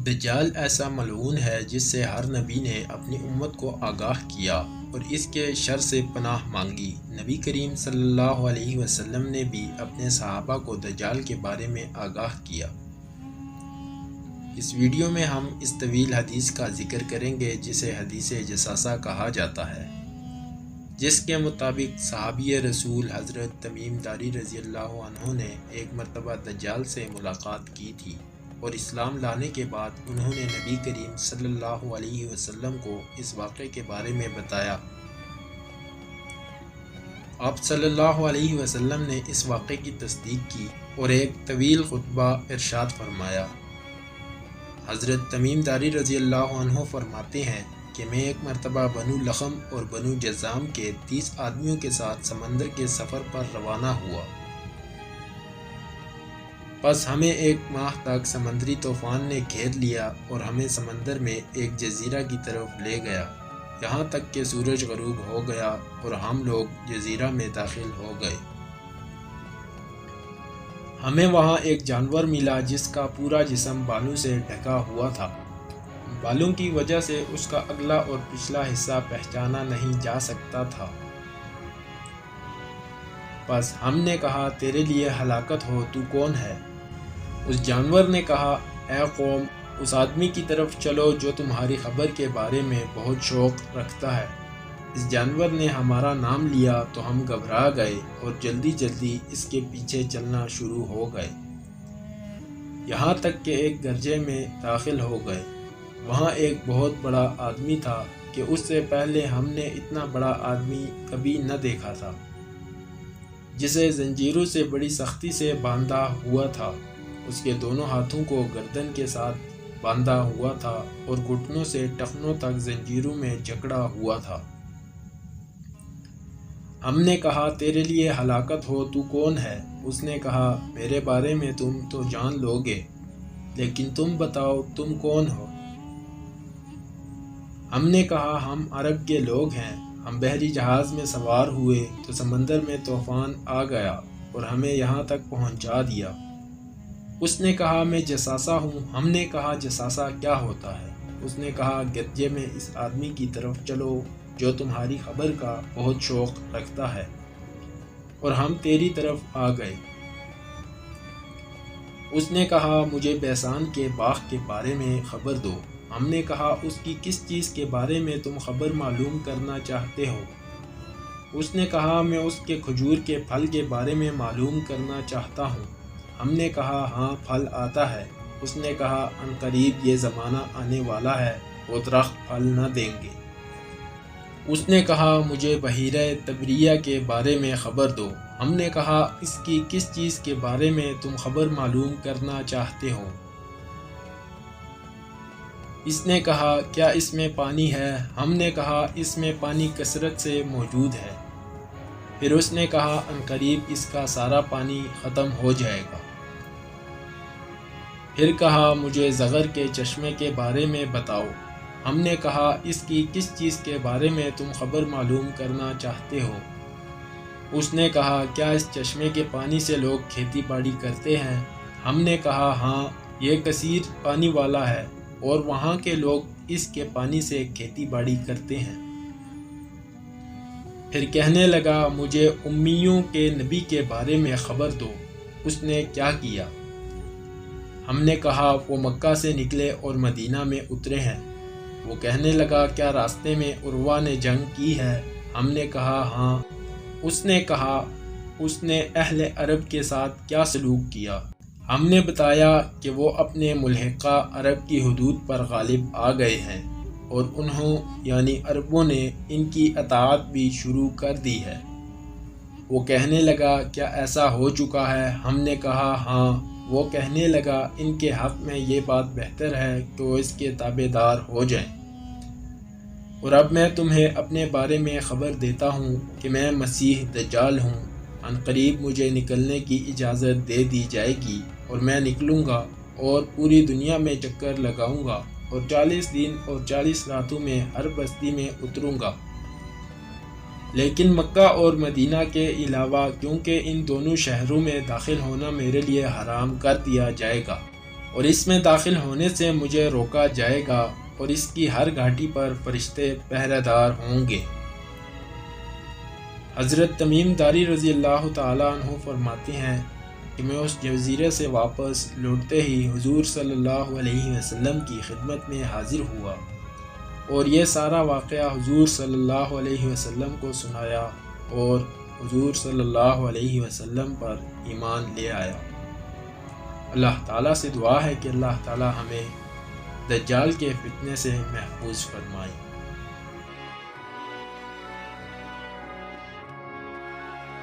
دجال ایسا ملعون ہے جس سے ہر نبی نے اپنی امت کو آگاہ کیا اور اس کے شر سے پناہ مانگی۔ نبی کریم صلی اللہ علیہ وسلم نے بھی اپنے صحابہ کو دجال کے بارے میں آگاہ کیا۔ اس ویڈیو میں ہم اس طویل حدیث کا ذکر کریں گے جسے حدیث جساسہ کہا جاتا ہے، جس کے مطابق صحابی رسول حضرت تمیم داری رضی اللہ عنہ نے ایک مرتبہ دجال سے ملاقات کی تھی اور اسلام لانے کے بعد انہوں نے نبی کریم صلی اللہ علیہ وسلم کو اس واقعے کے بارے میں بتایا۔ آپ صلی اللہ علیہ وسلم نے اس واقعے کی تصدیق کی اور ایک طویل خطبہ ارشاد فرمایا۔ حضرت تمیم داری رضی اللہ عنہ فرماتے ہیں کہ میں ایک مرتبہ بنو لخم اور بنو جذام کے 30 آدمیوں کے ساتھ سمندر کے سفر پر روانہ ہوا۔ پس ہمیں ایک ماہ تک سمندری طوفان نے گھیر لیا اور ہمیں سمندر میں ایک جزیرہ کی طرف لے گیا، یہاں تک کہ سورج غروب ہو گیا اور ہم لوگ جزیرہ میں داخل ہو گئے۔ ہمیں وہاں ایک جانور ملا جس کا پورا جسم بالوں سے ڈھکا ہوا تھا۔ بالوں کی وجہ سے اس کا اگلا اور پچھلا حصہ پہچانا نہیں جا سکتا تھا۔ بس ہم نے کہا تیرے لیے ہلاکت ہو، تو کون ہے؟ اس جانور نے کہا اے قوم، اس آدمی کی طرف چلو جو تمہاری خبر کے بارے میں بہت شوق رکھتا ہے۔ اس جانور نے ہمارا نام لیا تو ہم گھبرا گئے اور جلدی جلدی اس کے پیچھے چلنا شروع ہو گئے، یہاں تک کہ ایک گرجے میں داخل ہو گئے۔ وہاں ایک بہت بڑا آدمی تھا کہ اس سے پہلے ہم نے اتنا بڑا آدمی کبھی نہ دیکھا تھا، جسے زنجیروں سے بڑی سختی سے باندھا ہوا تھا۔ اس کے دونوں ہاتھوں کو گردن کے ساتھ باندھا ہوا تھا اور گھٹنوں سے ٹخنوں تک زنجیروں میں جکڑا ہوا تھا۔ ہم نے کہا تیرے لیے ہلاکت ہو، تو کون ہے؟ اس نے کہا میرے بارے میں تم تو جان لوگے، لیکن تم بتاؤ تم کون ہو؟ ہم نے کہا ہم عرب کے لوگ ہیں، ہم بحری جہاز میں سوار ہوئے تو سمندر میں طوفان آ گیا اور ہمیں یہاں تک پہنچا دیا۔ اس نے کہا میں جساسہ ہوں۔ ہم نے کہا جساسہ کیا ہوتا ہے؟ اس نے کہا گرجے میں اس آدمی کی طرف چلو جو تمہاری خبر کا بہت شوق رکھتا ہے، اور ہم تیری طرف آ گئے۔ اس نے کہا مجھے بیسان کے باغ کے بارے میں خبر دو۔ ہم نے کہا اس کی کس چیز کے بارے میں تم خبر معلوم کرنا چاہتے ہو؟ اس نے کہا میں اس کے کھجور کے پھل کے بارے میں معلوم کرنا چاہتا ہوں۔ ہم نے کہا ہاں پھل آتا ہے۔ اس نے کہا ان قریب یہ زمانہ آنے والا ہے، وہ درخت پھل نہ دیں گے۔ اس نے کہا مجھے بحیرہ طبریہ کے بارے میں خبر دو۔ ہم نے کہا اس کی کس چیز کے بارے میں تم خبر معلوم کرنا چاہتے ہو؟ اس نے کہا کیا اس میں پانی ہے؟ ہم نے کہا اس میں پانی کثرت سے موجود ہے۔ پھر اس نے کہا ان قریب اس کا سارا پانی ختم ہو جائے گا۔ پھر کہا مجھے زغر کے چشمے کے بارے میں بتاؤ۔ ہم نے کہا اس کی کس چیز کے بارے میں تم خبر معلوم کرنا چاہتے ہو؟ اس نے کہا کیا اس چشمے کے پانی سے لوگ کھیتی باڑی کرتے ہیں؟ ہم نے کہا ہاں، یہ کثیر پانی والا ہے اور وہاں کے لوگ اس کے پانی سے کھیتی باڑی کرتے ہیں۔ پھر کہنے لگا مجھے امیوں کے نبی کے بارے میں خبر دو، اس نے کیا کیا؟ ہم نے کہا وہ مکہ سے نکلے اور مدینہ میں اترے ہیں۔ وہ کہنے لگا کیا راستے میں عروہ نے جنگ کی ہے؟ ہم نے کہا ہاں۔ اس نے کہا اس نے اہل عرب کے ساتھ کیا سلوک کیا؟ ہم نے بتایا کہ وہ اپنے ملحقہ عرب کی حدود پر غالب آ گئے ہیں اور انہوں یعنی عربوں نے ان کی اطاعت بھی شروع کر دی ہے۔ وہ کہنے لگا کیا ایسا ہو چکا ہے؟ ہم نے کہا ہاں۔ وہ کہنے لگا ان کے حق میں یہ بات بہتر ہے کہ وہ اس کے تابع دار ہو جائیں، اور اب میں تمہیں اپنے بارے میں خبر دیتا ہوں کہ میں مسیح دجال ہوں۔ ان قریب مجھے نکلنے کی اجازت دے دی جائے گی اور میں نکلوں گا اور پوری دنیا میں چکر لگاؤں گا اور 40 دن اور 40 راتوں میں ہر بستی میں اتروں گا، لیکن مکہ اور مدینہ کے علاوہ، کیونکہ ان دونوں شہروں میں داخل ہونا میرے لیے حرام کر دیا جائے گا۔ اور اس میں داخل ہونے سے مجھے روکا جائے گا اور اس کی ہر گھاٹی پر فرشتے پہرہ دار ہوں گے۔ حضرت تمیم داری رضی اللہ تعالیٰ عنہ فرماتے ہیں کہ میں اس جزیرے سے واپس لوٹتے ہی حضور صلی اللہ علیہ وسلم کی خدمت میں حاضر ہوا اور یہ سارا واقعہ حضور صلی اللہ علیہ وسلم کو سنایا اور حضور صلی اللہ علیہ وسلم پر ایمان لے آیا۔ اللہ تعالیٰ سے دعا ہے کہ اللہ تعالیٰ ہمیں دجال کے فتنے سے محفوظ فرمائے۔